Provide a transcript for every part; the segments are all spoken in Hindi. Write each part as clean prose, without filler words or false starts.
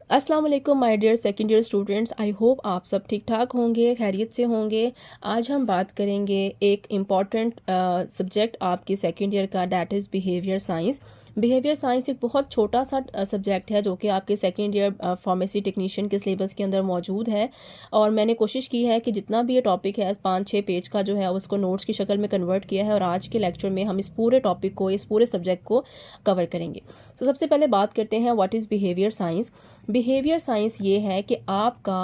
अस्सलाम वालेकुम my dear second year students. I hope आप सब ठीक ठाक होंगे, खैरियत से होंगे। आज हम बात करेंगे एक इम्पॉर्टेंट सब्जेक्ट आपकी सेकंड ईयर का, that is behaviour science. Behaviour science एक बहुत छोटा सा सब्जेक्ट है जो कि आपके सेकंड ईयर फार्मेसी टेक्नीशियन के सिलेबस के अंदर मौजूद है। और मैंने कोशिश की है कि जितना भी ये टॉपिक है 5-6 पेज का जो है उसको नोट्स की शक्ल में कन्वर्ट किया है, और आज के लेक्चर में हम इस पूरे टॉपिक को, इस पूरे सब्जेक्ट को कवर करेंगे। तो सबसे पहले बात करते हैं what is behaviour science. Behaviour science ये है कि आपका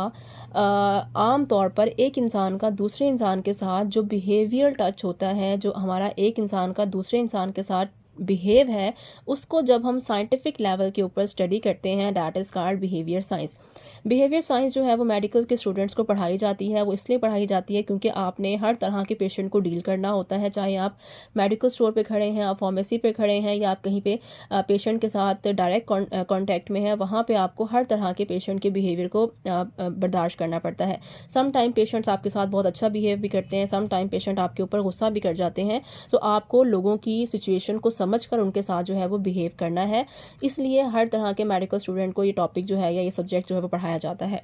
आम तौर पर एक इंसान का दूसरे इंसान के साथ जो बिहेवियर टच होता है, जो हमारा एक इंसान का दूसरे इंसान के साथ बिहेव है, उसको जब हम साइंटिफिक लेवल के ऊपर स्टडी करते हैं, that is called behaviour science. Behaviour science जो है वो मेडिकल के स्टूडेंट्स को पढ़ाई जाती है। वो इसलिए पढ़ाई जाती है क्योंकि आपने हर तरह के पेशेंट को डील करना होता है, चाहे आप मेडिकल स्टोर पे खड़े हैं, आप फार्मेसी पे खड़े हैं, या आप कहीं पे पेशेंट के साथ डायरेक्ट कांटेक्ट में है। वहाँ पे आपको हर तरह के पेशेंट के बिहेवियर को बर्दाश्त करना पड़ता है। सम टाइम पेशेंट्स आपके साथ बहुत अच्छा बिहेव भी करते हैं, सम टाइम पेशेंट आपके ऊपर गुस्सा भी कर जाते हैं। सो आपको लोगों की सिचुएशन को समझकर उनके साथ जो है वो बिहेव करना है। इसलिए हर तरह के मेडिकल स्टूडेंट को ये टॉपिक जो है या ये सब्जेक्ट जो है वो पढ़ाया जाता है।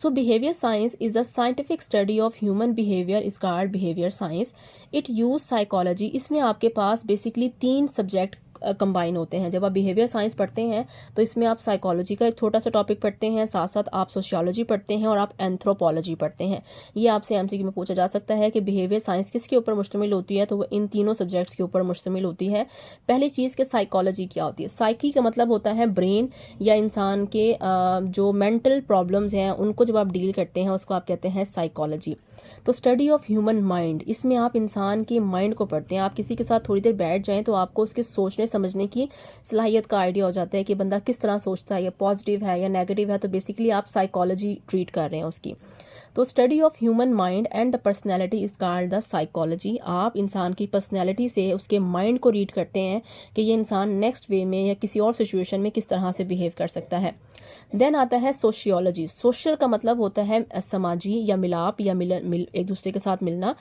So behavior science is the scientific study of human behavior is called behavior science. It use psychology. इसमें आपके पास बेसिकली 3 सब्जेक्ट कंबाइन होते हैं। जब आप बिहेवियर साइंस पढ़ते हैं तो इसमें आप साइकोलॉजी का एक छोटा सा टॉपिक पढ़ते हैं, साथ साथ आप सोशियोलॉजी पढ़ते हैं और आप एंथ्रोपोलॉजी पढ़ते हैं। ये आपसे एमसीक्यू में पूछा जा सकता है कि बिहेवियर साइंस किसके ऊपर मुश्तमिल होती है, तो वो इन तीनों सब्जेक्ट्स के ऊपर मुश्तमिल होती है। पहली चीज़ कि साइकोलॉजी क्या होती है। साइकी का मतलब होता है ब्रेन या इंसान के जो मेंटल प्रॉब्लम्स हैं उनको जब आप डील करते हैं उसको आप कहते हैं साइकोलॉजी। तो स्टडी ऑफ ह्यूमन माइंड, इसमें आप इंसान के माइंड को पढ़ते हैं। आप किसी के साथ थोड़ी देर बैठ जाएं तो आपको उसके सोचने समझने की सलाहियत का आइडिया हो जाता है कि बंदा किस तरह सोचता है, या पॉजिटिव है या नेगेटिव है। तो बेसिकली आप साइकोलॉजी ट्रीट कर रहे हैं उसकी। तो study of human mind and the personality is called the psychology. आप इंसान की पर्सनैलिटी से उसके माइंड को रीड करते हैं कि ये इंसान नेक्स्ट वे में या किसी और सिचुएशन में किस तरह से बिहेव कर सकता है। देन आता है सोशियोलॉजी। सोशल का मतलब होता है समाजी या मिलाप या एक दूसरे के साथ मिलना।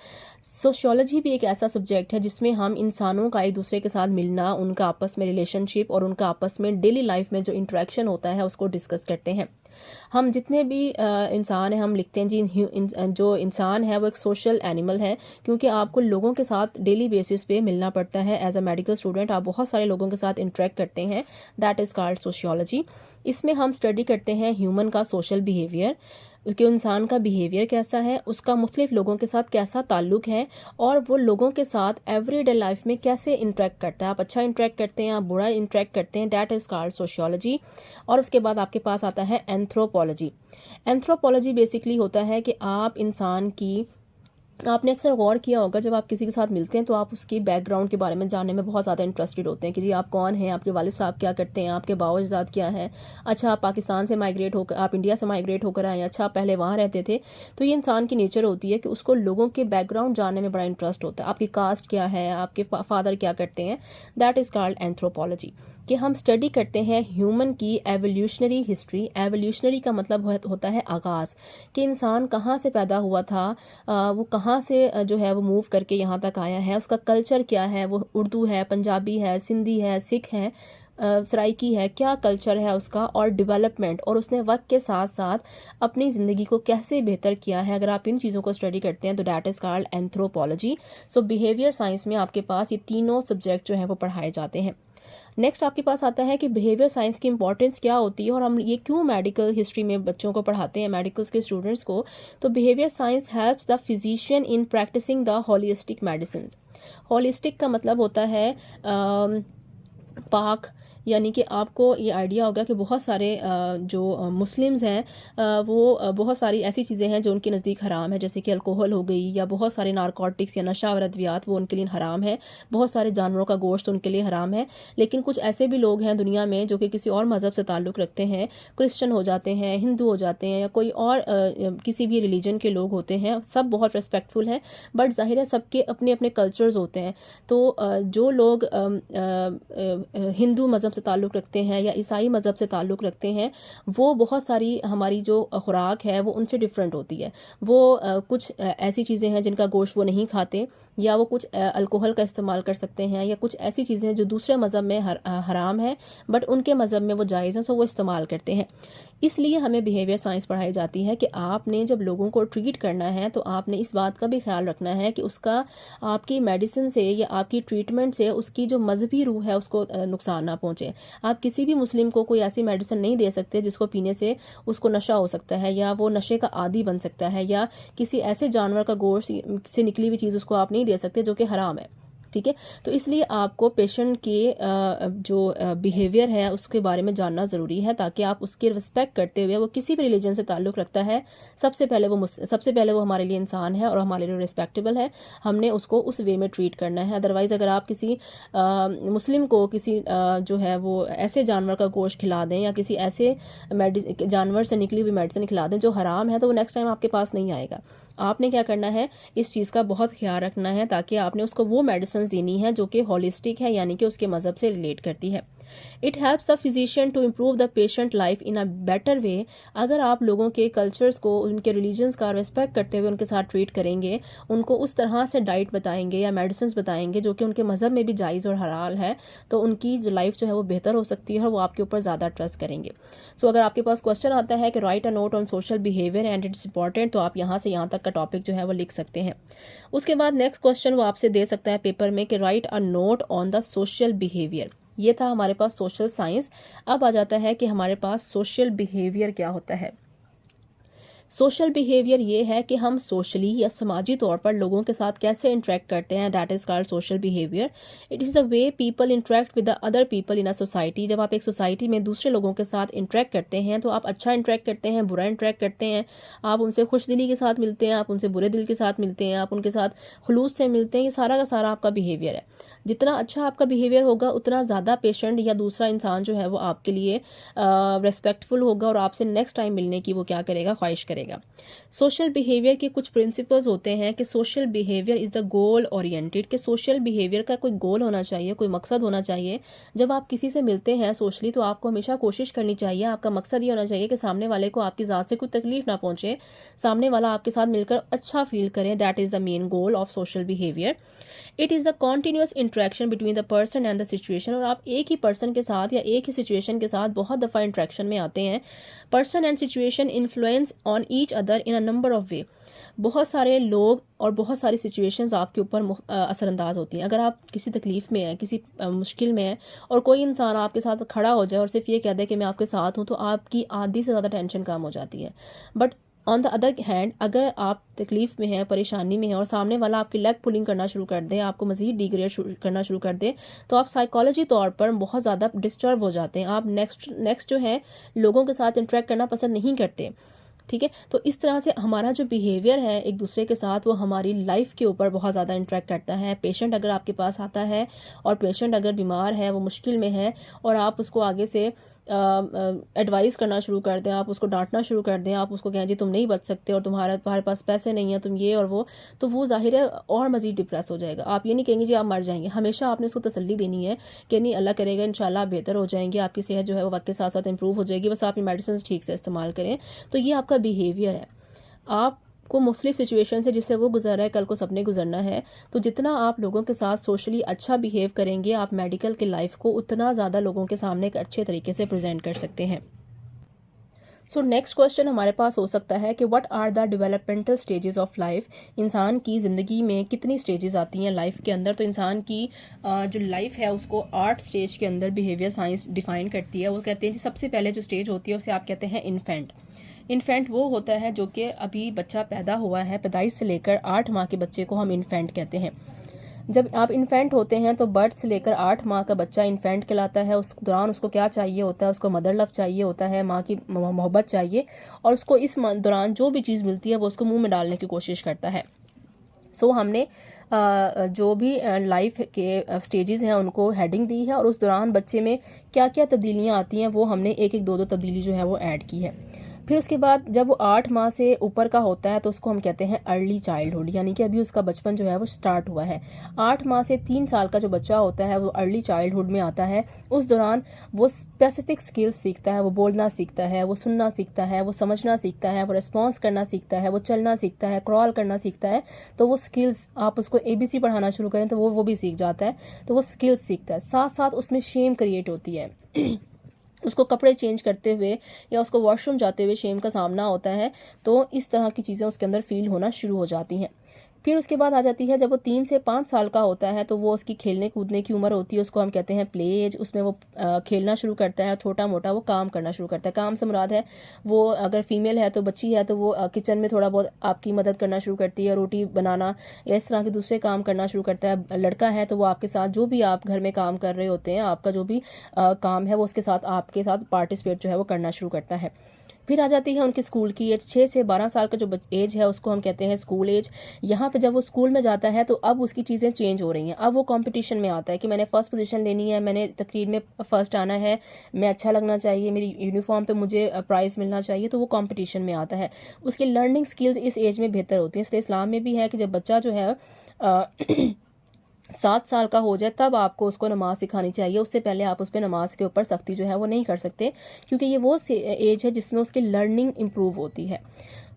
सोशियोलॉजी भी एक ऐसा सब्जेक्ट है जिसमें हम इंसानों का एक दूसरे के साथ मिलना, उनका आपस में रिलेशनशिप और उनका आपस में डेली लाइफ में जो इंटरेक्शन होता है उसको डिस्कस करते हैं। हम जितने भी इंसान हैं हम लिखते हैं जी जो इंसान है वो एक सोशल एनिमल है, क्योंकि आपको लोगों के साथ डेली बेसिस पे मिलना पड़ता है। एज अ मेडिकल स्टूडेंट आप बहुत सारे लोगों के साथ इंटरेक्ट करते हैं, दैट इज़ कॉल्ड सोशियोलॉजी। इसमें हम स्टडी करते हैं ह्यूमन का सोशल बिहेवियर, उसके इंसान का बिहेवियर कैसा है, उसका मुख्तलिफ लोगों के साथ कैसा ताल्लुक है, और वो लोगों के साथ एवरीडे लाइफ में कैसे इंटरेक्ट करता है। आप अच्छा इंटरेक्ट करते हैं, आप बुरा इंटरेक्ट करते हैं, दैट इज़ कॉल्ड सोशियोलॉजी। और उसके बाद आपके पास आता है एंथ्रोपोलॉजी। एंथ्रोपोलॉजी बेसिकली होता है कि आप इंसान की, आपने अक्सर गौर किया होगा जब आप किसी के साथ मिलते हैं तो आप उसकी बैकग्राउंड के बारे में जानने में बहुत ज़्यादा इंटरेस्टेड होते हैं कि जी आप कौन हैं, आपके वालिद साहब क्या करते हैं, आपके बाओ अजदाद क्या है। अच्छा, आप पाकिस्तान से माइग्रेट होकर, आप इंडिया से माइग्रेट होकर आए, अच्छा आप पहले वहाँ रहते थे। तो ये इंसान की नेचर होती है कि उसको लोगों के बैकग्राउंड जानने में बड़ा इंटरेस्ट होता है। आपकी कास्ट क्या है, आपके फादर क्या करते हैं, दैट इज़ कॉल्ड एंथ्रोपोलॉजी। कि हम स्टडी करते हैं ह्यूमन की एवोल्यूशनरी हिस्ट्री। एवोल्यूशनरी का मतलब होता है आगाज़, कि इंसान कहाँ से पैदा हुआ था, वो कहाँ से जो है वो मूव करके यहाँ तक आया है, उसका कल्चर क्या है, वो उर्दू है, पंजाबी है, सिंधी है, सिख है, सराइकी है, क्या कल्चर है उसका, और डेवलपमेंट, और उसने वक्त के साथ साथ अपनी ज़िंदगी को कैसे बेहतर किया है। अगर आप इन चीज़ों को स्टडी करते हैं तो that is called anthropology. So behaviour science में आपके पास ये तीनों सब्जेक्ट जो हैं वो पढ़ाए जाते हैं। नेक्स्ट आपके पास आता है कि बिहेवियर साइंस की इंपॉर्टेंस क्या होती है और हम ये क्यों मेडिकल हिस्ट्री में बच्चों को पढ़ाते हैं, मेडिकल्स के स्टूडेंट्स को। तो behaviour science helps the physician in practising the holistic medicine. Holistic का मतलब होता है पाक, यानी कि आपको ये आइडिया होगा कि बहुत सारे जो मुस्लिम्स हैं वो बहुत सारी ऐसी चीज़ें हैं जो उनके नज़दीक हराम है, जैसे कि अल्कोहल हो गई, या बहुत सारे नारकोटिक्स या नशावर अद्वियात वो उनके लिए हराम है, बहुत सारे जानवरों का गोश्त उनके लिए हराम है। लेकिन कुछ ऐसे भी लोग हैं दुनिया में जो कि किसी और मज़हब से ताल्लुक़ रखते हैं, क्रिश्चन हो जाते हैं, हिंदू हो जाते हैं, या कोई और किसी भी रिलीजन के लोग होते हैं, सब बहुत रिस्पेक्टफुल हैं, बट ज़ाहिर है सबके अपने अपने कल्चर्स होते हैं। तो जो लोग हिंदू मज़हब से ताल्लुक़ रखते हैं या ईसाई मज़हब से ताल्लुक़ रखते हैं, वो बहुत सारी हमारी जो खुराक है वो उनसे डिफरेंट होती है। वो कुछ ऐसी चीज़ें हैं जिनका गोश्त वो नहीं खाते, या वो कुछ अल्कोहल का इस्तेमाल कर सकते हैं, या कुछ ऐसी चीज़ें हैं जो दूसरे मज़हब में हराम है बट उनके मज़हब में वो जायज़ है, सो वो इस्तेमाल करते हैं। इसलिए हमें बिहेवियर साइंस पढ़ाई जाती है कि आपने जब लोगों को ट्रीट करना है तो आपने इस बात का भी ख्याल रखना है कि उसका आपकी मेडिसिन से या आपकी ट्रीटमेंट से उसकी जो मजहबी रूह है उसको नुकसान ना पहुंचे। आप किसी भी मुस्लिम को कोई ऐसी मेडिसिन नहीं दे सकते जिसको पीने से उसको नशा हो सकता है या वो नशे का आदी बन सकता है, या किसी ऐसे जानवर का गोश्त से निकली हुई चीज़ उसको आप नहीं दे सकते जो कि हराम है। ठीक है, तो इसलिए आपको पेशेंट के जो बिहेवियर है उसके बारे में जानना ज़रूरी है, ताकि आप उसकी रिस्पेक्ट करते हुए, वो किसी भी रिलीजन से ताल्लुक़ रखता है, सबसे पहले वो हमारे लिए इंसान है और हमारे लिए रिस्पेक्टेबल है, हमने उसको उस वे में ट्रीट करना है। अदरवाइज़ अगर आप किसी मुस्लिम को किसी जो है वो ऐसे जानवर का गोश्त खिला दें या किसी ऐसे जानवर से निकली हुई मेडिसिन खिला दें जो हराम है, तो वो नेक्स्ट टाइम आपके पास नहीं आएगा। आपने क्या करना है, इस चीज़ का बहुत ख्याल रखना है, ताकि आपने उसको वो मेडिसिन देनी है जो कि होलिस्टिक है, यानी कि उसके मज़हब से रिलेट करती है। It helps the physician to improve the patient life in a better way. अगर आप लोगों के कल्चर्स को, उनके रिलीजन्स का रिस्पेक्ट करते हुए उनके साथ ट्रीट करेंगे, उनको उस तरह से डाइट बताएंगे या मेडिसिन बताएंगे जो कि उनके मज़हब में भी जायज़ और हलाल है, तो उनकी जो लाइफ जो है वो बेहतर हो सकती है और वो आपके ऊपर ज़्यादा ट्रस्ट करेंगे। सो अगर आपके पास क्वेश्चन आता है कि right a note on social behaviour and it's important, तो आप यहाँ से यहाँ तक का टॉपिक जो है वो लिख सकते हैं। उसके बाद नेक्स्ट क्वेश्चन वो आपसे दे सकता है पेपर में कि right a note on the social behaviour. ये था हमारे पास सोशल साइंस। अब आ जाता है कि हमारे पास सोशल बिहेवियर क्या होता है। सोशल बिहेवियर ये है कि हम सोशली या समाजी तौर पर लोगों के साथ कैसे इंटरेक्ट करते हैं, that is called social behaviour. It is the way people interact with the other people in a society. जब आप एक सोसाइटी में दूसरे लोगों के साथ इंटरेक्ट करते हैं तो आप अच्छा इंटरेक्ट करते हैं, बुरा इंटरेक्ट करते हैं, आप उनसे खुश दिली के साथ मिलते हैं, आप उनसे बुरे दिल के साथ मिलते हैं, आप उनके साथ खुलूस से मिलते हैं। ये सारा का सारा आपका बिहेवियर है। जितना अच्छा आपका बिहेवियर होगा उतना ज़्यादा पेशेंट या दूसरा इंसान जो है वो आपके लिए रिस्पेक्टफुल होगा और आपसे नेक्स्ट टाइम मिलने की वो क्या करेगा, ख्वाहिश करेगा। सोशल बिहेवियर के कुछ प्रिंसिपल्स होते हैं कि social behaviour is the goal oriented, कि सोशल बिहेवियर का कोई गोल होना चाहिए, कोई मकसद होना चाहिए। जब आप किसी से मिलते हैं सोशली तो आपको हमेशा कोशिश करनी चाहिए, आपका मकसद ये होना चाहिए कि सामने वाले को आपकी ज़ात से कोई तकलीफ ना पहुंचे, सामने वाला आपके साथ मिलकर अच्छा फील करें। That is the main goal of social behaviour. It is the continuous interaction between the person and the situation. और आप एक ही पर्सन के साथ या एक ही सिचुएशन के साथ बहुत दफ़ा इंट्रैक्शन में आते हैं। Person and situation influence on each other in a number of वे। बहुत सारे लोग और बहुत सारी सिचुएशंस आपके ऊपर असरअंदाज होती हैं। अगर आप किसी तकलीफ़ में हैं, किसी मुश्किल में हैं और कोई इंसान आपके साथ खड़ा हो जाए और सिर्फ ये कह दे कि मैं आपके साथ हूँ, तो आपकी आधी से ज़्यादा टेंशन कम हो जाती है। But on the other hand, अगर आप तकलीफ़ में हैं, परेशानी में हैं और सामने वाला आपकी लेग पुलिंग करना शुरू कर दे, आपको मज़ीद डिग्रेड करना शुरू कर दे, तो आप साइकोलॉजी तौर पर बहुत ज़्यादा डिस्टर्ब हो जाते हैं। आप नेक्स्ट जो है लोगों के साथ इंटरेक्ट करना पसंद नहीं करते। ठीक है, तो इस तरह से हमारा जो बिहेवियर है एक दूसरे के साथ वो हमारी लाइफ के ऊपर बहुत ज़्यादा इंटरेक्ट करता है। पेशेंट अगर आपके पास आता है और पेशेंट अगर बीमार है, वो मुश्किल में है, और आप उसको आगे से एडवाइस करना शुरू कर दें, आप उसको डांटना शुरू कर दें, आप उसको कहें जी तुम नहीं बच सकते और तुम्हारे पास पैसे नहीं है, तुम ये और वो, तो वो जाहिर है और मज़ीद डिप्रेस हो जाएगा। आप ये नहीं कहेंगे जी आप मर जाएंगे, हमेशा आपने उसको तसल्ली देनी है कि नहीं, अल्लाह करेगा इंशाल्लाह आप बेहतर हो जाएंगे, आपकी सेहत जो है वो वक्त के साथ साथ इंप्रूव हो जाएगी, बस आप ये मेडिसिन ठीक से इस्तेमाल करें। तो ये आपका बिहेवियर है। आप को मुख्तलिफ सिचुएशन से जिससे वो गुजर रहा है, कल को सबने गुजरना है। तो जितना आप लोगों के साथ सोशली अच्छा बिहेव करेंगे, आप मेडिकल की लाइफ को उतना ज़्यादा लोगों के सामने एक अच्छे तरीके से प्रेजेंट कर सकते हैं। सो नेक्स्ट क्वेश्चन हमारे पास हो सकता है कि what are the developmental stages of life. इंसान की ज़िंदगी में कितनी स्टेजेस आती हैं लाइफ के अंदर। तो इंसान की जो लाइफ है उसको 8 स्टेज के अंदर बिहेवियर साइंस डिफाइन करती है। वो कहते हैं जी सबसे पहले जो स्टेज होती है उसे आप कहते हैं इन्फेंट। इन्फेंट वो होता है जो कि अभी बच्चा पैदा हुआ है, पैदाइश से लेकर 8 माह के बच्चे को हम इन्फेंट कहते हैं। जब आप इन्फेंट होते हैं तो बर्थ से लेकर 8 माह का बच्चा इन्फेंट कहलाता है। उस दौरान उसको क्या चाहिए होता है, उसको मदर लव चाहिए होता है, माँ की मोहब्बत चाहिए, और उसको इस दौरान जो भी चीज़ मिलती है वो उसको मुंह में डालने की कोशिश करता है। सो हमने जो भी लाइफ के स्टेजेस हैं उनको हेडिंग दी है, और उस दौरान बच्चे में क्या क्या तब्दीलियाँ आती हैं वो हमने एक एक दो तब्दीली जो है वो ऐड की है। फिर उसके बाद जब वो 8 माह से ऊपर का होता है तो उसको हम कहते हैं अर्ली चाइल्डहुड, यानी कि अभी उसका बचपन जो है वो स्टार्ट हुआ है। 8 माह से 3 साल का जो बच्चा होता है वो अर्ली चाइल्डहुड में आता है। उस दौरान वो स्पेसिफिक स्किल्स सीखता है, वो बोलना सीखता है, वो सुनना सीखता है, वो समझना सीखता है, वो रिस्पॉन्स करना सीखता है, वो चलना सीखता है, क्रॉल करना सीखता है। तो वो स्किल्स, आप उसको ABC पढ़ाना शुरू करें तो वो भी सीख जाता है, तो वो स्किल्स सीखता है। साथ साथ उसमें शेम क्रिएट होती है उसको कपड़े चेंज करते हुए या उसको वॉशरूम जाते हुए शेम का सामना होता है। तो इस तरह की चीज़ें उसके अंदर फील होना शुरू हो जाती हैं। फिर उसके बाद आ जाती है जब वो 3 से 5 साल का होता है तो वो उसकी खेलने कूदने की उम्र होती है, उसको हम कहते हैं प्ले एज। उसमें वो खेलना शुरू करता है, छोटा मोटा वो काम करना शुरू करता है। काम से मुराद है वो अगर फीमेल है तो बच्ची है तो वो किचन में थोड़ा बहुत आपकी मदद करना शुरू करती है, रोटी बनाना या इस तरह के दूसरे काम करना शुरू करता है। लड़का है तो वो आपके साथ जो भी आप घर में काम कर रहे होते हैं, आपका जो भी काम है वो उसके साथ आपके साथ पार्टिसिपेट जो है वो करना शुरू करता है। फिर आ जाती है उनकी स्कूल की एज। 6 से 12 साल का जो एज है उसको हम कहते हैं स्कूल एज। यहाँ पे जब वो स्कूल में जाता है तो अब उसकी चीज़ें चेंज हो रही हैं। अब वो कंपटीशन में आता है कि मैंने फर्स्ट पोजीशन लेनी है, मैंने तकरीर में फर्स्ट आना है, मैं अच्छा लगना चाहिए, मेरी यूनिफॉर्म पे मुझे प्राइज़ मिलना चाहिए, तो वो कंपटीशन में आता है। उसकी लर्निंग स्किल्स इस एज में बेहतर होती हैं। इसलिए इस्लाम में भी है कि जब बच्चा जो है 7 साल का हो जाए तब आपको उसको नमाज सिखानी चाहिए। उससे पहले आप उस पर नमाज के ऊपर सख्ती जो है वो नहीं कर सकते, क्योंकि ये वो एज है जिसमें उसकी लर्निंग इम्प्रूव होती है।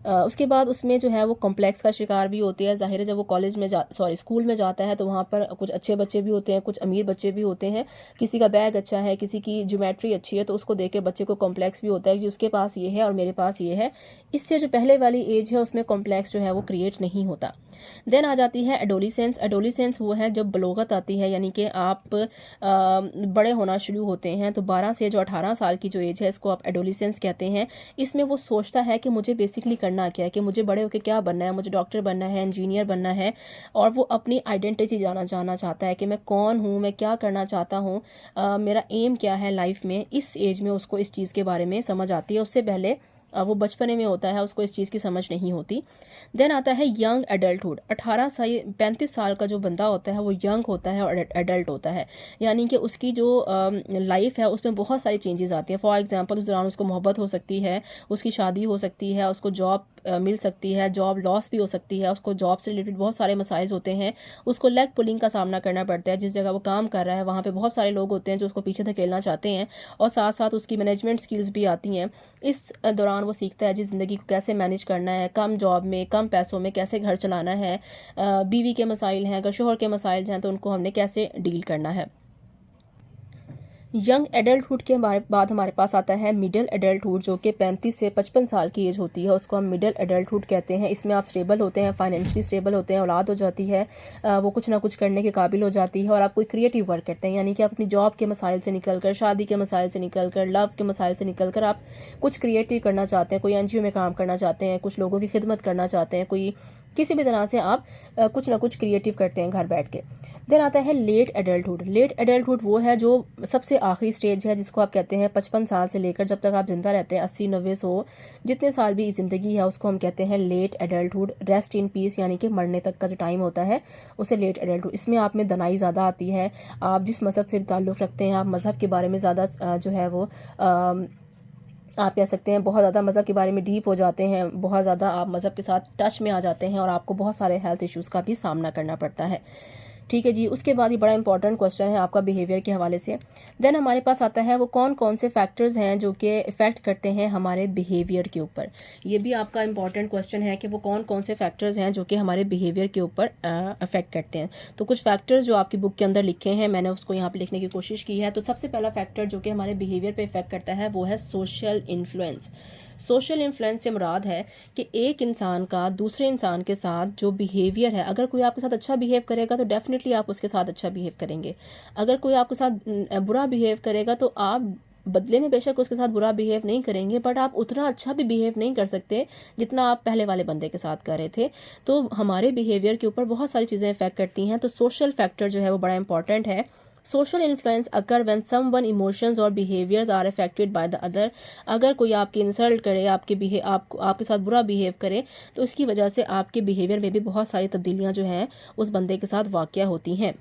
उसके बाद उसमें जो है वो कॉम्प्लेक्स का शिकार भी होती है। ज़ाहिर है जब वो कॉलेज में स्कूल में जाता है तो वहाँ पर कुछ अच्छे बच्चे भी होते हैं, कुछ अमीर बच्चे भी होते हैं। किसी का बैग अच्छा है, किसी की ज्योमेट्री अच्छी है, तो उसको देख के बच्चे को कॉम्प्लेक्स भी होता है कि उसके पास ये है और मेरे पास ये है। इससे जो पहले वाली एज है उसमें कॉम्प्लेक्स जो है वो क्रिएट नहीं होता। देन आ जाती है एडोलिसेंस। एडोलिसेंस वो है जब बलोगत आती है, यानी कि आप बड़े होना शुरू होते हैं। तो 12 से जो 18 साल की जो एज है इसको आप एडोलिसेंस कहते हैं। इसमें वो सोचता है कि मुझे बेसिकली करना क्या है, कि मुझे बड़े होकर क्या बनना है, मुझे डॉक्टर बनना है, इंजीनियर बनना है, और वो अपनी आइडेंटिटी जानना चाहता है कि मैं कौन हूँ, मैं क्या करना चाहता हूँ, मेरा एम क्या है लाइफ में। इस एज में उसको इस चीज़ के बारे में समझ आती है। उससे पहले वो बचपने में होता है, उसको इस चीज़ की समझ नहीं होती। देन आता है यंग एडल्टहुड। 18 से 35 साल का जो बंदा होता है वो यंग होता है और एडल्ट होता है, यानी कि उसकी जो लाइफ है उसमें बहुत सारी चेंजेस आती हैं। फॉर एग्जांपल उस दौरान उसको मोहब्बत हो सकती है, उसकी शादी हो सकती है, उसको जॉब मिल सकती है, जॉब लॉस भी हो सकती है, उसको जॉब से रिलेटेड बहुत सारे मसाइल होते हैं, उसको लेग पुलिंग का सामना करना पड़ता है। जिस जगह वो काम कर रहा है वहाँ पे बहुत सारे लोग होते हैं जो उसको पीछे धकेलना चाहते हैं, और साथ साथ उसकी मैनेजमेंट स्किल्स भी आती हैं। इस दौरान वो सीखता है जी ज़िंदगी को कैसे मैनेज करना है, कम जॉब में कम पैसों में कैसे घर चलाना है, बीवी के मसाइल हैं, अगर शोहर के मसाइल हैं तो उनको हमने कैसे डील करना है। यंग एडल्टहुड के बाद हमारे पास आता है मिडिल एडल्टहुड, जो कि 35 से 55 साल की एज होती है, उसको हम मिडिल एडल्टहुड कहते हैं। इसमें आप स्टेबल होते हैं, फाइनेंशियली स्टेबल होते हैं, औलाद हो जाती है, वो कुछ ना कुछ करने के काबिल हो जाती है, और आप कोई क्रिएटिव वर्क करते हैं, यानी कि आप अपनी जॉब के मसाइल से निकल कर, शादी के मसाइल से निकल कर, लव के मसाइल से निकल कर आप कुछ क्रिएटिव करना चाहते हैं, कोई NGO में काम करना चाहते हैं, कुछ लोगों की खिदमत करना चाहते हैं, कोई किसी भी तरह से आप कुछ ना कुछ क्रिएटिव करते हैं घर बैठ के। देन आता है लेट एडल्टहुड। लेट एडल्टहुड वो है जो सबसे आखिरी स्टेज है, जिसको आप कहते हैं 55 साल से लेकर जब तक आप जिंदा रहते हैं, 80 90 100 जितने साल भी ज़िंदगी है उसको हम कहते हैं late adulthood. Rest in peace, यानी कि मरने तक का जो टाइम होता है उसे लेट एडल्टहुड। इसमें आप में दनाई ज़्यादा आती है, आप जिस मज़हब से ताल्लुक़ रखते हैं, आप मज़हब के बारे में ज़्यादा जो है वो आप कह सकते हैं बहुत ज़्यादा मज़हब के बारे में डीप हो जाते हैं, बहुत ज़्यादा आप मज़हब के साथ टच में आ जाते हैं, और आपको बहुत सारे हेल्थ इश्यूज़ का भी सामना करना पड़ता है। ठीक है जी। उसके बाद ये बड़ा इंपॉर्टेंट क्वेश्चन है आपका बिहेवियर के हवाले से। देन हमारे पास आता है वो कौन कौन से फैक्टर्स हैं जो कि इफ़ेक्ट करते हैं हमारे बिहेवियर के ऊपर। ये भी आपका इंपॉर्टेंट क्वेश्चन है कि वो कौन कौन से फैक्टर्स हैं जो कि हमारे बिहेवियर के ऊपर अफेक्ट करते हैं। तो कुछ फैक्टर्स जो आपकी बुक के अंदर लिखे हैं, मैंने उसको यहाँ पर लिखने की कोशिश की है। तो सबसे पहला फैक्टर जो कि हमारे बिहेवियर पर इफेक्ट करता है वो है सोशल इन्फ्लुएंस। सोशल इन्फ्लुएंस से मुराद है कि एक इंसान का दूसरे इंसान के साथ जो बिहेवियर है, अगर कोई आपके साथ अच्छा बिहेव करेगा तो डेफिनेटली आप उसके साथ अच्छा बिहेव करेंगे। अगर कोई आपके साथ बुरा बिहेव करेगा तो आप बदले में बेशक उसके साथ बुरा बिहेव नहीं करेंगे, बट आप उतना अच्छा भी बिहेव नहीं कर सकते जितना आप पहले वाले बंदे के साथ कर रहे थे। तो हमारे बिहेवियर के ऊपर बहुत सारी चीज़ें इफेक्ट करती हैं। तो सोशल फैक्टर जो है वो बड़ा इंपॉर्टेंट है। Social influence occur when someone emotions और behaviours are affected by the other. अगर कोई आपकी इंसल्ट करे, आपके साथ बुरा बिहेव करे, तो इसकी वजह से आपके बिहेवियर में भी बहुत सारी तब्दीलियां जो हैं उस बंदे के साथ वाक़या होती हैं।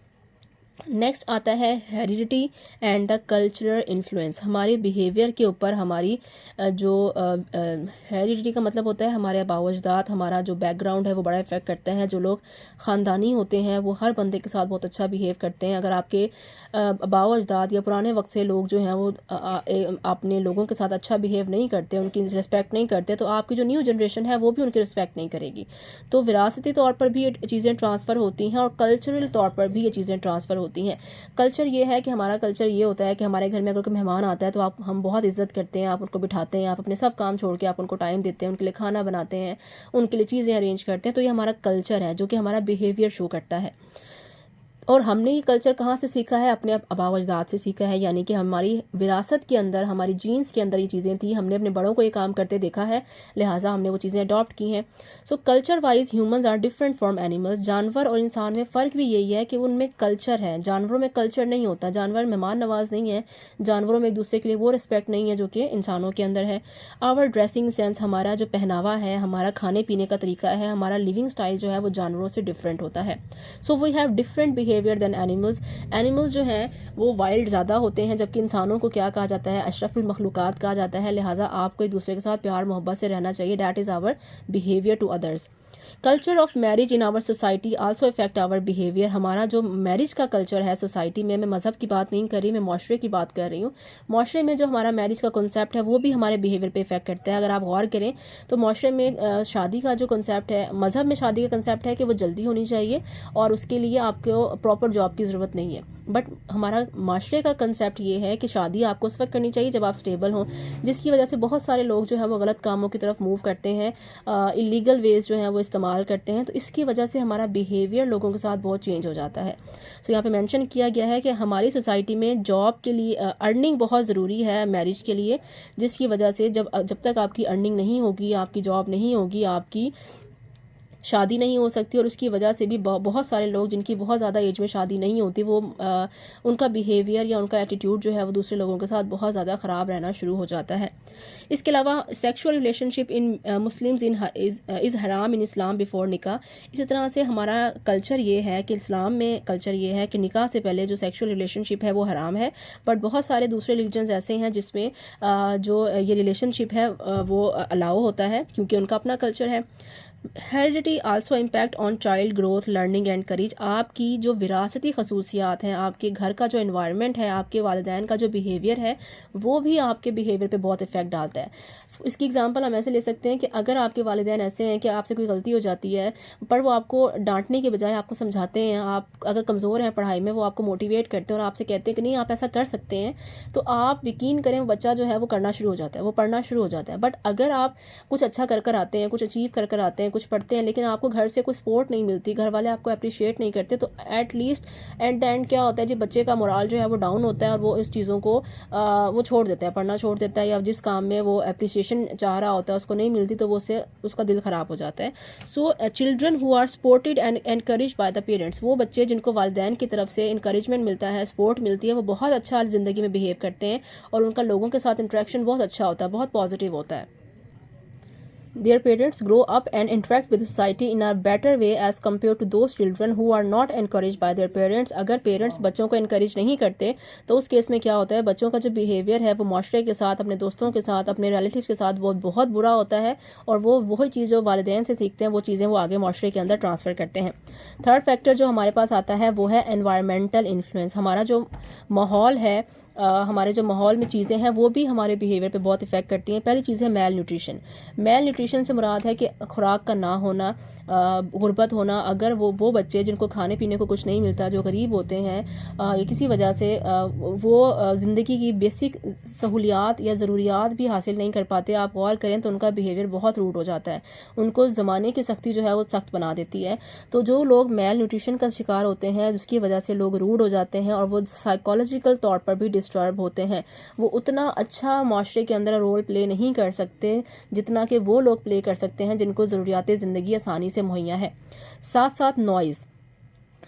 नेक्स्ट आता है heredity and the cultural influence. हमारे बिहेवियर के ऊपर हमारी जो हेरिडिटी का मतलब होता है हमारे आबा अजदाद, हमारा जो बैकग्राउंड है वो बड़ा इफेक्ट करता है। जो लोग ख़ानदानी होते हैं वो हर बंदे के साथ बहुत अच्छा बिहेव करते हैं। अगर आपके आबा अजदाद या पुराने वक्त से लोग जो हैं वो अपने लोगों के साथ अच्छा बिहेव नहीं करते, उनकी रिस्पेक्ट नहीं करते, तो आपकी जो न्यू जनरेशन है वो भी उनकी रिस्पेक्ट नहीं करेगी। तो विरासती तौर पर भी ये चीज़ें ट्रांसफ़र होती हैं और कल्चरल तौर पर भी ये चीज़ें ट्रांसफ़र होती हैं। कल्चर ये है कि हमारा कल्चर ये होता है कि हमारे घर में अगर कोई मेहमान आता है तो हम बहुत इज्जत करते हैं, आप उनको बिठाते हैं, आप अपने सब काम छोड़ के आप उनको टाइम देते हैं, उनके लिए खाना बनाते हैं, उनके लिए चीज़ें अरेंज करते हैं। तो ये हमारा कल्चर है जो कि हमारा बिहेवियर शो करता है। और हमने ये कल्चर कहाँ से सीखा है? अपने आबा अजदाद से सीखा है, यानी कि हमारी विरासत के अंदर, हमारी जीन्स के अंदर ये चीज़ें थी, हमने अपने बड़ों को ये काम करते देखा है, लिहाजा हमने वो चीज़ें अडॉप्ट की हैं। So culture wise humans are different from animals. जानवर और इंसान में फ़र्क भी यही है कि उनमें कल्चर है, जानवरों में कल्चर नहीं होता। जानवर मेहमान नवाज नहीं है, जानवरों में एक दूसरे के लिए वो रिस्पेक्ट नहीं है जो कि इंसानों के अंदर है। आवर ड्रेसिंग सेंस, हमारा जो पहनावा है, हमारा खाने पीने का तरीका है, हमारा लिविंग स्टाइल जो है वो जानवरों से डिफरेंट होता है। So we have different behaviour than animals. Animals जो हैं वो वाइल्ड ज़्यादा होते हैं, जबकि इंसानों को क्या कहा जाता है? अशरफुल मखलूक़ात कहा जाता है। लिहाजा आपको एक दूसरे के साथ प्यार मोहब्बत से रहना चाहिए। That is our behaviour to others. Culture of marriage in our society also effect our behaviour. हमारा जो मैरिज का कल्चर है सोसाइटी में, मैं मज़हब की बात नहीं कर रही, मैं माशरे की बात कर रही हूँ। माशरे में जो हमारा मैरिज का कॉन्सेप्ट है वो भी हमारे बिहेवियर पे इफेक्ट करता है। अगर आप गौर करें तो माशरे में शादी का जो कॉन्सेप्ट है, मज़हब में शादी का कॉन्सेप्ट है कि वो जल्दी होनी चाहिए और उसके लिए आपको प्रॉपर जॉब की ज़रूरत नहीं है। बट हमारा माशरे का कंसेप्ट ये है कि शादी आपको उस वक्त करनी चाहिए जब आप स्टेबल हों, जिसकी वजह से बहुत सारे लोग जो है वो गलत कामों की तरफ मूव करते हैं, इलीगल वेज जो हैं वो इस्तेमाल करते हैं। तो इसकी वजह से हमारा बिहेवियर लोगों के साथ बहुत चेंज हो जाता है। सो यहाँ पे मेंशन किया गया है कि हमारी सोसाइटी में जॉब के लिए अर्निंग बहुत ज़रूरी है मैरिज के लिए, जिसकी वजह से जब तक आपकी अर्निंग नहीं होगी, आपकी जॉब नहीं होगी, आपकी शादी नहीं हो सकती। और उसकी वजह से भी बहुत सारे लोग जिनकी बहुत ज़्यादा एज में शादी नहीं होती, वो उनका बिहेवियर या उनका एटीट्यूड जो है वो दूसरे लोगों के साथ बहुत ज़्यादा ख़राब रहना शुरू हो जाता है। इसके अलावा sexual relationship in Muslims is हराम इन इस्लाम बिफोर निकाह। इसी तरह से हमारा कल्चर ये है कि इस्लाम में कल्चर ये है कि निकाह से पहले जो सेक्सुअल रिलेशनशिप है वो हराम है। बट बहुत सारे दूसरे रिलीजन्स ऐसे हैं जिसमें जो ये रिलेशनशिप है वो अलाउ होता है, क्योंकि उनका अपना कल्चर है। Heredity also impact on child growth, learning and courage. आपकी जो विरासती खसूसियात हैं, आपके घर का जो इन्वायरमेंट है, आपके वालिदैन का जो बिहेवियर है, वो भी आपके बिहेवियर पे बहुत इफेक्ट डालता है। इसकी एग्जांपल हम ऐसे ले सकते हैं कि अगर आपके वालिदैन ऐसे हैं कि आपसे कोई गलती हो जाती है पर वो आपको डांटने के बजाय आपको समझाते हैं, आप अगर कमज़ोर हैं पढ़ाई में वो आपको मोटिवेट करते हैं और आपसे कहते हैं कि नहीं आप ऐसा कर सकते हैं, तो आप यकीन करें वो बच्चा जो है वो करना शुरू हो जाता है, वो पढ़ना शुरू हो जाता है। बट अगर आप कुछ अच्छा कर कर आते हैं, कुछ अचीव कर कर आते हैं, कुछ पढ़ते हैं, लेकिन आपको घर से कोई सपोर्ट नहीं मिलती, घर वाले आपको अप्रिशिएट नहीं करते, तो एटलीस्ट एट द एंड क्या होता है जी, बच्चे का मोराल जो है वो डाउन होता है और वो इस चीज़ों को वो छोड़ देता है, पढ़ना छोड़ देता है, या जिस काम में वो अप्रिसिएशन चाह रहा होता है उसको नहीं मिलती तो वो उससे उसका दिल ख़राब हो जाता है। So children who are supported and encourage by the parents, वो बच्चे जिनको वालिदैन की तरफ से इंकरेजमेंट मिलता है, सपोर्ट मिलती है, वो बहुत अच्छा ज़िंदगी में बिहेव करते हैं और उनका लोगों के साथ इंटरेक्शन बहुत अच्छा होता है, बहुत पॉजिटिव होता है। Their parents grow up and interact with society in a better way as compared to those children who are not encouraged by their parents. अगर पेरेंट्स बच्चों को encourage नहीं करते तो उस केस में क्या होता है, बच्चों का जो बिहेवियर है वो माशरे के साथ, अपने दोस्तों के साथ, अपने रिलेटिव्स के साथ वो बहुत बुरा होता है और वो वही चीज़ जो वालिदैन से सीखते हैं वो चीज़ें वो आगे माशरे के अंदर ट्रांसफ़र करते हैं। थर्ड फैक्टर जो हमारे पास आता है वो है एनवायरमेंटल इन्फ्लुएंस। हमारा जो माहौल है, हमारे जो माहौल में चीज़ें हैं वो भी हमारे बिहेवियर पे बहुत इफेक्ट करती हैं। पहली चीज़ है मेल न्यूट्रिशन। मेल न्यूट्रिशन से मुराद है कि खुराक का ना होना, गुर्बत होना। अगर वो बच्चे जिनको खाने पीने को कुछ नहीं मिलता, जो गरीब होते हैं या किसी वजह से वो ज़िंदगी की बेसिक सहूलियात या ज़रूरियात भी हासिल नहीं कर पाते, आप गौर करें तो उनका बिहेवियर बहुत रूड हो जाता है, उनको ज़माने की सख्ती जो है वो सख्त बना देती है। तो जो लोग मेल न्यूट्रिशन का शिकार होते हैं, जिसकी वजह से लोग रूड हो जाते हैं और वो साइकोलॉजिकल तौर पर भी डिस्टर्ब होते हैं, वो उतना अच्छा माशरे के अंदर रोल प्ले नहीं कर सकते जितना कि वो लोग प्ले कर सकते हैं जिनको ज़रूरियात ज़िंदगी आसानी से मुहैया है। साथ साथ नॉइज़,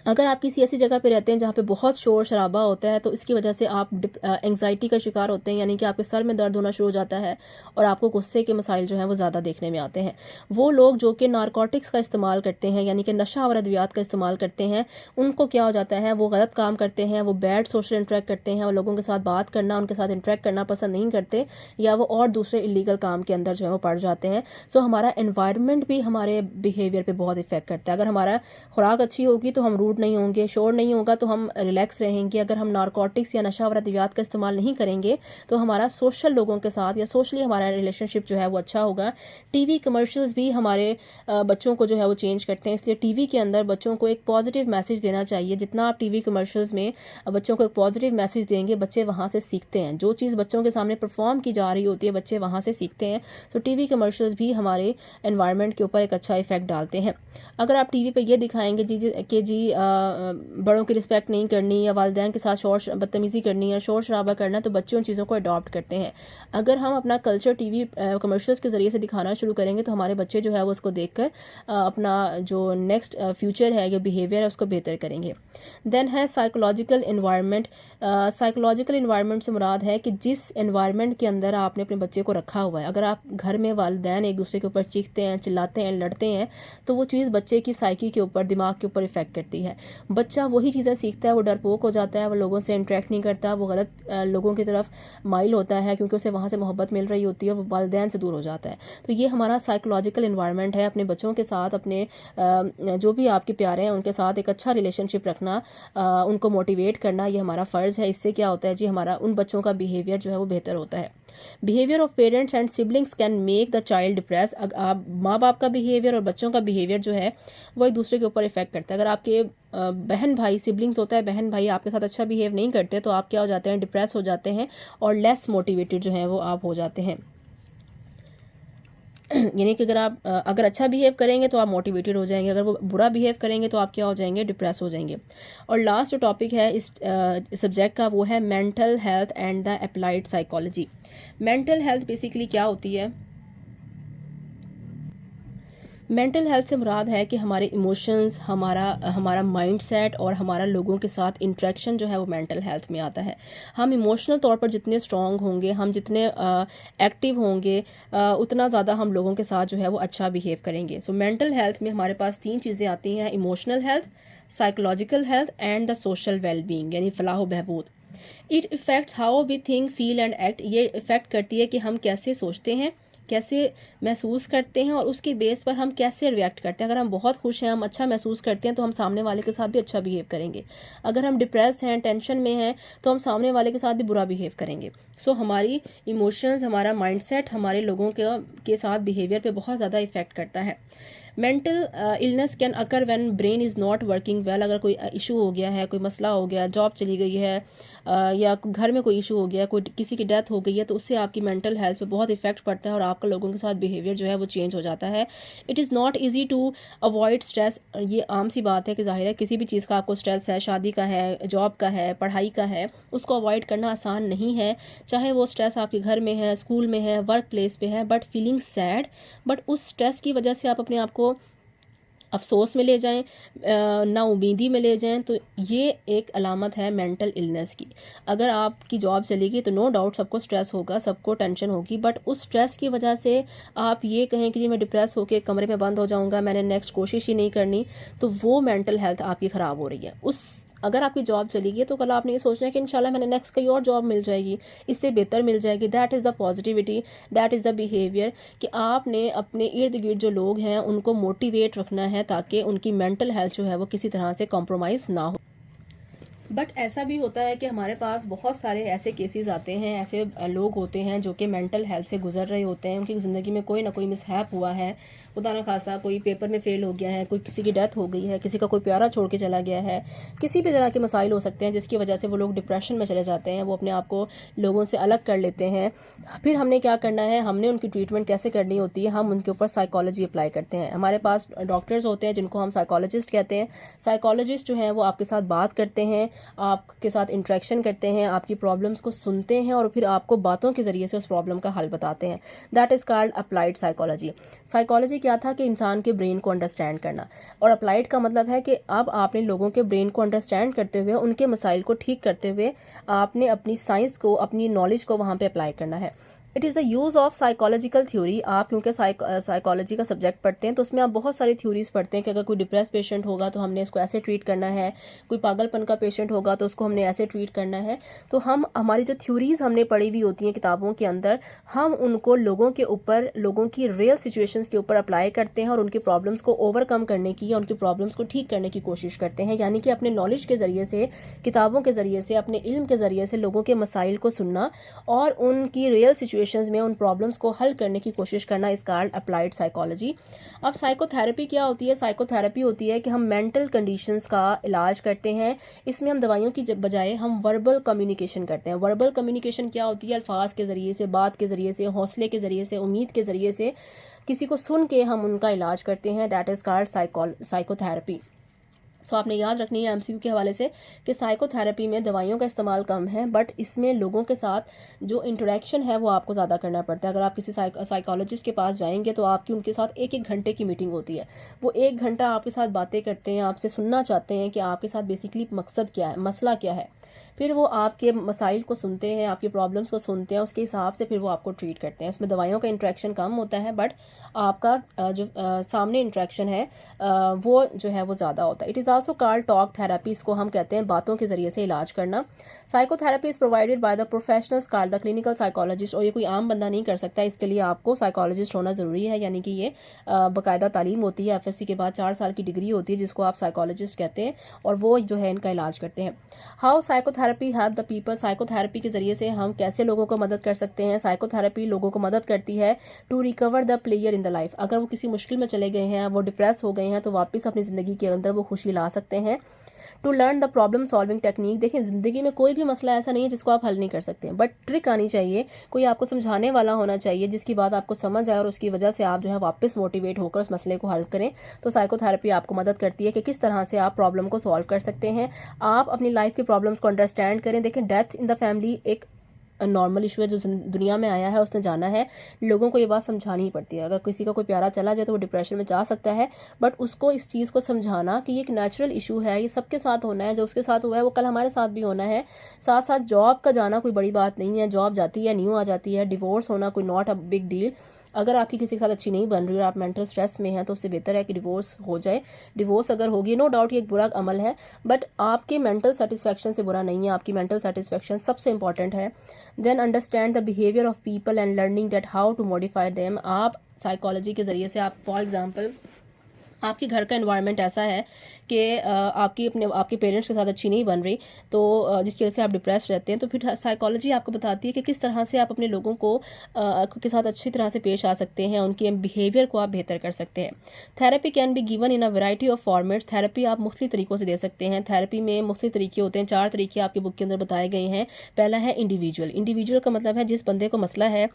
अगर आप किसी ऐसी जगह पे रहते हैं जहाँ पे बहुत शोर शराबा होता है तो इसकी वजह से आप एंग्जाइटी का शिकार होते हैं, यानी कि आपके सर में दर्द होना शुरू हो जाता है और आपको गुस्से के मसाइल जो हैं वो ज़्यादा देखने में आते हैं। वो लोग जो कि नारकोटिक्स का इस्तेमाल करते हैं, यानी कि नशा और अद्वियात का इस्तेमाल करते हैं, उनको क्या हो जाता है, वो गलत काम करते हैं, वो बैड सोशल इंटरेक्ट करते हैं और लोगों के साथ बात करना, उनके साथ इंटरेक्ट करना पसंद नहीं करते, या वो और दूसरे इलीगल काम के अंदर जो है वो पड़ जाते हैं। सो हमारा एनवायरनमेंट भी हमारे बिहेवियर पर बहुत इफेक्ट करता है। अगर हमारा खुराक अच्छी होगी तो हम रूड नहीं होंगे, शोर नहीं होगा तो हम रिलैक्स रहेंगे। अगर हम नारकोटिक्स या नशा और अद्वियात का इस्तेमाल नहीं करेंगे तो हमारा सोशल लोगों के साथ या सोशली हमारा रिलेशनशिप जो है वो अच्छा होगा। टीवी कमर्शियल्स भी हमारे बच्चों को जो है वो चेंज करते हैं, इसलिए टीवी के अंदर बच्चों को एक पॉजिटिव मैसेज देना चाहिए। जितना आप टीवी कमर्शियल्स में बच्चों को एक पॉजिटिव मैसेज देंगे, बच्चे वहाँ से सीखते हैं। जो चीज़ बच्चों के सामने परफॉर्म की जा रही होती है, बच्चे वहाँ से सीखते हैं। तो टीवी कमर्शियल्स भी हमारे एनवायरनमेंट के ऊपर एक अच्छा इफेक्ट डालते हैं। अगर आप टीवी पे ये दिखाएंगे जी बड़ों की रिस्पेक्ट नहीं करनी या वालिदैन के साथ बदतमीज़ी करनी या शोर शराबा करना, तो बच्चे उन चीज़ों को अडॉप्ट करते हैं। अगर हम अपना कल्चर टीवी कमर्शियल्स के ज़रिए से दिखाना शुरू करेंगे तो हमारे बच्चे जो है वो उसको देखकर अपना जो नेक्स्ट फ्यूचर है या बिहेवियर है उसको बेहतर करेंगे। देन है साइकोलॉजिकल इन्वायरमेंट। साइकोलॉजिकल इन्वायरमेंट से मुराद है कि जिस इन्वायरमेंट के अंदर आपने अपने बच्चे को रखा हुआ है। अगर आप घर में वालिदैन एक दूसरे के ऊपर चीखते हैं, चिल्लाते हैं, लड़ते हैं, तो वो चीज़ बच्चे की साइकी के ऊपर, दिमाग के ऊपर इफेक्ट करती है। बच्चा वही चीज़ें सीखता है, वो डरपोक हो जाता है, वो लोगों से इंटरेक्ट नहीं करता, वो गलत लोगों की तरफ माइल होता है क्योंकि उसे वहाँ से मोहब्बत मिल रही होती है, वो वालिदैन से दूर हो जाता है। तो ये हमारा साइकोलॉजिकल इन्वायरमेंट है। अपने बच्चों के साथ, अपने जो भी आपके प्यारे हैं उनके साथ एक अच्छा रिलेशनशिप रखना, उनको मोटिवेट करना, ये हमारा फ़र्ज़ है। इससे क्या होता है जी, हमारा उन बच्चों का बिहेवियर जो है वो बेहतर होता है। Behaviour of parents and siblings can make the child depress. आप माँ बाप का बिहेवियर और बच्चों का बिहेवियर जो है वो एक दूसरे के ऊपर इफेक्ट करता है। अगर आपके बहन भाई, सिबलिंग्स होता है, बहन भाई आपके साथ अच्छा बिहेव नहीं करते तो आप क्या हो जाते हैं, डिप्रेस हो जाते हैं और लेस मोटिवेटेड जो है वो आप हो जाते हैं। यानी कि अगर अच्छा बिहेव करेंगे तो आप मोटिवेटेड हो जाएंगे, अगर वो बुरा बिहेव करेंगे तो आप क्या हो जाएंगे, डिप्रेस हो जाएंगे। और लास्ट जो टॉपिक है इस सब्जेक्ट का वो है mental health and the applied psychology. Mental health basically क्या होती है? मेंटल हेल्थ से मुराद है कि हमारे इमोशंस, हमारा माइंडसेट और हमारा लोगों के साथ इंटरेक्शन जो है वो मेंटल हेल्थ में आता है। हम इमोशनल तौर पर जितने स्ट्रॉन्ग होंगे, हम जितने एक्टिव होंगे, उतना ज़्यादा हम लोगों के साथ जो है वो अच्छा बिहेव करेंगे। सो मेंटल हेल्थ में हमारे पास 3 चीज़ें आती हैं: emotional health, psychological health and the social wellbeing, यानी फलाह व बहबूद। It affects how we think, feel and act. ये इफ़ेक्ट करती है कि हम कैसे सोचते हैं, कैसे महसूस करते हैं और उसके बेस पर हम कैसे रिएक्ट करते हैं। अगर हम बहुत खुश हैं, हम अच्छा महसूस करते हैं तो हम सामने वाले के साथ भी अच्छा बिहेव करेंगे। अगर हम डिप्रेस हैं, टेंशन में हैं, तो हम सामने वाले के साथ भी बुरा बिहेव करेंगे। सो हमारी इमोशंस, हमारा माइंडसेट हमारे लोगों के साथ बिहेवियर पे बहुत ज़्यादा इफेक्ट करता है। Mental illness can occur when brain is not working well. अगर कोई इशू हो गया है, कोई मसला हो गया, जॉब चली गई है, या घर में कोई इशू हो गया, कोई किसी की डेथ हो गई है, तो उससे आपकी मेंटल हेल्थ पे बहुत इफेक्ट पड़ता है और आपका लोगों के साथ बिहेवियर जो है वो चेंज हो जाता है। It is not easy to avoid stress. ये आम सी बात है कि ज़ाहिर है किसी भी चीज़ का आपको स्ट्रेस है, शादी का है, जॉब का है, पढ़ाई का है, उसको अवॉइड करना आसान नहीं है। चाहे वो स्ट्रेस आपके घर में है, स्कूल में है, वर्क प्लेस पे है, बट फीलिंग सैड, बट उस स्ट्रेस की वजह से आप अपने आप को अफसोस में ले जाएं, ना उम्मीदी में ले जाएं, तो ये एक अलामत है मेंटल इलनेस की। अगर आपकी जॉब चलेगी तो नो डाउट सबको स्ट्रेस होगा, सबको टेंशन होगी, बट उस स्ट्रेस की वजह से आप ये कहें कि जी मैं डिप्रेस होकर कमरे में बंद हो जाऊंगा, मैंने नेक्स्ट कोशिश ही नहीं करनी, तो वो मेंटल हेल्थ आपकी ख़राब हो रही है। अगर आपकी जॉब चली गई तो कल आपने ये सोचना है कि इंशाल्लाह मैंने नेक्स्ट कहीं और जॉब मिल जाएगी, इससे बेहतर मिल जाएगी। That is the positivity, that is the behaviour, कि आपने अपने इर्द गिर्द जो लोग हैं उनको मोटिवेट रखना है ताकि उनकी मेंटल हेल्थ जो है वो किसी तरह से कॉम्प्रोमाइज़ ना हो। बट ऐसा भी होता है कि हमारे पास बहुत सारे ऐसे केसेस आते हैं, ऐसे लोग होते हैं जो कि मेंटल हेल्थ से गुजर रहे होते हैं, उनकी ज़िंदगी में कोई ना कोई मिसहैप हुआ है, खुदा न खासा कोई पेपर में फ़ेल हो गया है, कोई किसी की डेथ हो गई है, किसी का कोई प्यारा छोड़ के चला गया है, किसी भी तरह के मसाइल हो सकते हैं जिसकी वजह से वो लोग डिप्रेशन में चले जाते हैं, वो अपने आप को लोगों से अलग कर लेते हैं। फिर हमने क्या करना है, हमने उनकी ट्रीटमेंट कैसे करनी होती है, हम उनके ऊपर साइकोलॉजी अप्लाई करते हैं। हमारे पास डॉक्टर्स होते हैं जिनको हम साइकोलॉजिस्ट कहते हैं। साइकोलॉजिस्ट जो हैं वो आपके साथ बात करते हैं, आपके साथ इंटरेक्शन करते हैं, आपकी प्रॉब्लम्स को सुनते हैं और फिर आपको बातों के ज़रिए से उस प्रॉब्लम का हल बताते हैं। That is called applied psychology. Psychology क्या था कि इंसान के ब्रेन को अंडरस्टैंड करना, और अप्लाइड का मतलब है कि अब आपने लोगों के ब्रेन को अंडरस्टैंड करते हुए, उनके मसाइल को ठीक करते हुए आपने अपनी साइंस को, अपनी नॉलेज को वहाँ पे अप्लाई करना है। It is the use of psychological theory. आप क्योंकि साइकोलॉजी का सब्जेक्ट पढ़ते हैं तो उसमें आप बहुत सारी थ्योरीज पढ़ते हैं कि अगर कोई डिप्रेस पेशेंट होगा तो हमने इसको ऐसे ट्रीट करना है, कोई पागलपन का पेशेंट होगा तो उसको हमने ऐसे ट्रीट करना है। तो हम, हमारी जो थ्योरीज हमने पढ़ी हुई होती हैं किताबों के अंदर, हम उनको लोगों के ऊपर, लोगों की रियल सिचुएशंस के ऊपर अप्लाई करते हैं और उनकी प्रॉब्लम्स को ओवरकम करने की या उनकी प्रॉब्लम्स को ठीक करने की कोशिश करते हैं। यानी कि अपने नॉलेज के ज़रिए से, किताबों के ज़रिए से, अपने इल्म के ज़रिए से लोगों के मसाइल को सुनना और उनकी रियल सिचुएशंस में उन प्रॉब्लम्स को हल करने की कोशिश करना इज कॉल्ड अप्लाइड साइकोलॉजी। अब साइकोथेरेपी क्या होती है? साइकोथेरेपी होती है कि हम मेंटल कंडीशंस का इलाज करते हैं। इसमें हम दवाइयों की बजाय हम वर्बल कम्युनिकेशन करते हैं। वर्बल कम्युनिकेशन क्या होती है? अल्फाज के ज़रिए से, बात के ज़रिए से, हौसले के ज़रिए से, उम्मीद के ज़रिए से किसी को सुन के हम उनका इलाज करते हैं। That is called psychotherapy. तो आपने याद रखनी है एमसीक्यू के हवाले से कि साइकोथेरेपी में दवाइयों का इस्तेमाल कम है, बट इसमें लोगों के साथ जो इंटरेक्शन है वो आपको ज़्यादा करना पड़ता है। अगर आप किसी साइकोलॉजिस्ट के पास जाएंगे तो आपकी उनके साथ 1-1 घंटे की मीटिंग होती है। वो 1 घंटा आपके साथ बातें करते हैं, आपसे सुनना चाहते हैं कि आपके साथ बेसिकली मकसद क्या है, मसला क्या है। फिर वो आपके मसाइल को सुनते हैं, आपकी प्रॉब्लम्स को सुनते हैं, उसके हिसाब से फिर वो आपको ट्रीट करते हैं। इसमें दवाइयों का इंट्रैक्शन कम होता है, बट आपका जो सामने इंट्रैक्शन है वो जो है वो ज़्यादा होता है। It is also called talk therapy. इसको हम कहते हैं बातों के ज़रिए से इलाज करना। Psychotherapy is provided by the professionals called the clinical psychologist. और ये कोई आम बंदा नहीं कर सकता, इसके लिए आपको साइकोलॉजिस्ट होना ज़रूरी है। यानी कि ये बाकायदा तालीम होती है, FSC के बाद 4 साल की डिग्री होती है जिसको आप साइकोलॉजिस्ट कहते हैं, और वो जो है इनका इलाज करते हैं। How psychotherapy help the people. Psychotherapy के ज़रिए से हम कैसे लोगों को मदद कर सकते हैं? साइकोथेरेपी लोगों को मदद करती है to recover the player in the life. अगर वो किसी मुश्किल में चले गए हैं, वो डिप्रेस हो गए हैं, तो वापस अपनी ज़िंदगी के अंदर वो खुशी ला सकते हैं। To learn the problem solving technique. देखिए, ज़िंदगी में कोई भी मसला ऐसा नहीं है जिसको आप हल नहीं कर सकते हैं, बट ट्रिक आनी चाहिए, कोई आपको समझाने वाला होना चाहिए जिसकी बात आपको समझ आए और उसकी वजह से आप जो है वापस मोटिवेट होकर उस मसले को हल करें। तो साइकोथेरेपी आपको मदद करती है कि किस तरह से आप प्रॉब्लम को सॉल्व कर सकते हैं, आप अपनी लाइफ की प्रॉब्लम्स को अंडरस्टैंड करें। देखें, डेथ इन द फैमिली एक नॉर्मल इशू है, जो दुनिया में आया है उसने जाना है, लोगों को ये बात समझानी ही पड़ती है। अगर किसी का कोई प्यारा चला जाए तो वो डिप्रेशन में जा सकता है, बट उसको इस चीज़ को समझाना कि ये एक नेचुरल इशू है, ये सबके साथ होना है, जो उसके साथ हुआ है वो कल हमारे साथ भी होना है। साथ साथ जॉब का जाना कोई बड़ी बात नहीं है, जॉब जाती है, न्यू आ जाती है। डिवोर्स होना कोई नॉट अ बिग डील। अगर आपकी किसी के साथ अच्छी नहीं बन रही और आप मेंटल स्ट्रेस में हैं तो उससे बेहतर है कि डिवोर्स हो जाए। डिवोर्स अगर होगी, नो डाउट ये एक बुरा अमल है, बट आपके मेंटल सेटिस्फेक्शन से बुरा नहीं है, आपकी मेंटल सेटिस्फेक्शन सबसे इंपॉर्टेंट है। Then understand the behaviour of people and learning that how to modify them. आप साइकोलॉजी के ज़रिए से, आप फॉर एग्जांपल आपके घर का एनवायरनमेंट ऐसा है कि आपके पेरेंट्स के साथ अच्छी नहीं बन रही, तो जिसकी वजह से आप डिप्रेस रहते हैं, तो फिर साइकोलॉजी आपको बताती है कि किस तरह से आप अपने लोगों को के साथ अच्छी तरह से पेश आ सकते हैं, उनके बिहेवियर को आप बेहतर कर सकते हैं। Therapy can be given in a variety of formats. Therapy आप मुख्तलिफ तरीक़ों से दे सकते हैं। थेरेपी में मुख्तलिफ तरीके होते हैं, 4 तरीके आपकी बुक के अंदर बताए गए हैं। पहला है इंडिविजुअल। इंडिविजुअल का मतलब है जिस बंदे को मसला है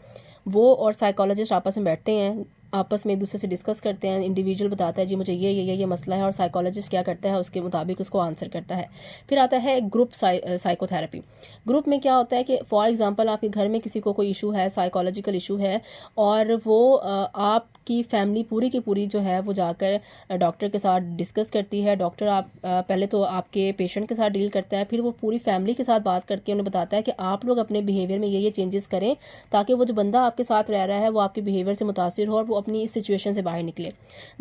वो और साइकोलॉजिस्ट आपस में बैठते हैं, आपस में एक दूसरे से डिस्कस करते हैं। इंडिविजुअल बताता है जी मुझे ये मसला है, और साइकोलॉजिस्ट क्या करता है उसके मुताबिक उसको आंसर करता है। फिर आता है ग्रुप साइकोथेरेपी। ग्रुप में क्या होता है कि फॉर एग्जांपल आपके घर में किसी को कोई इशू है, साइकोलॉजिकल इशू है, और वो आपकी फैमिली पूरी की पूरी जो है वो जाकर डॉक्टर के साथ डिस्कस करती है। डॉक्टर आप पहले तो आपके पेशेंट के साथ डील करता है, फिर वो पूरी फैमिली के साथ बात करके उन्हें बताता है कि आप लोग अपने बिहेवियर में ये चेंजेस करें ताकि वो जो बंदा आपके साथ रह रहा है वो आपके बिहेवियर से मुतासिर हो और वो अपनी इस सिचुएशन से बाहर निकले।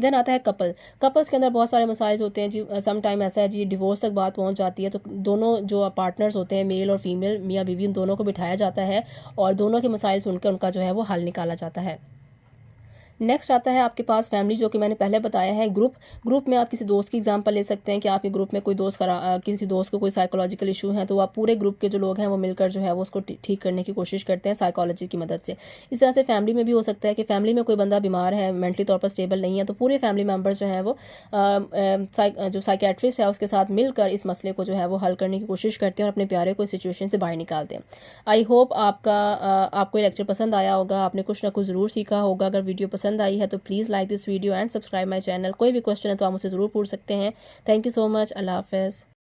देन आता है कपल्स के अंदर बहुत सारे मसाइल होते हैं जी। सम टाइम ऐसा है जी डिवोर्स तक बात पहुंच जाती है, तो दोनों जो पार्टनर्स होते हैं, मेल और फीमेल, मियाँ बीवी, उन दोनों को बिठाया जाता है और दोनों के मसाइल सुनकर उनका जो है वो हल निकाला जाता है। नेक्स्ट आता है आपके पास फैमिली, जो कि मैंने पहले बताया है। ग्रुप में आप किसी दोस्त की एग्जांपल ले सकते हैं कि आपके ग्रुप में कोई दोस्त किसी दोस्त को कोई साइकोलॉजिकल इशू है, तो आप पूरे ग्रुप के जो लोग हैं वो मिलकर जो है वो उसको ठीक करने की कोशिश करते हैं साइकोलॉजी की मदद से। इस तरह से फैमिली में भी हो सकता है कि फैमिली में कोई बंदा बीमार है, मेंटली तौर पर स्टेबल नहीं है, तो पूरे फैमिली मेम्बर्स जो है वो जो साइकेट्रिस्ट है उसके साथ मिलकर इस मसले को जो है वो हल करने की कोशिश करते हैं और अपने प्यारे को इस सिचुएशन से बाहर निकालते हैं। आई होप आपको ये लेक्चर पसंद आया होगा, आपने कुछ ना कुछ ज़रूर सीखा होगा। अगर वीडियो पसंद आई है तो please like this video and subscribe my channel. कोई भी क्वेश्चन है तो आप मुझसे ज़रूर पूछ सकते हैं। Thank you so much. अल्लाह हाफ़िज़।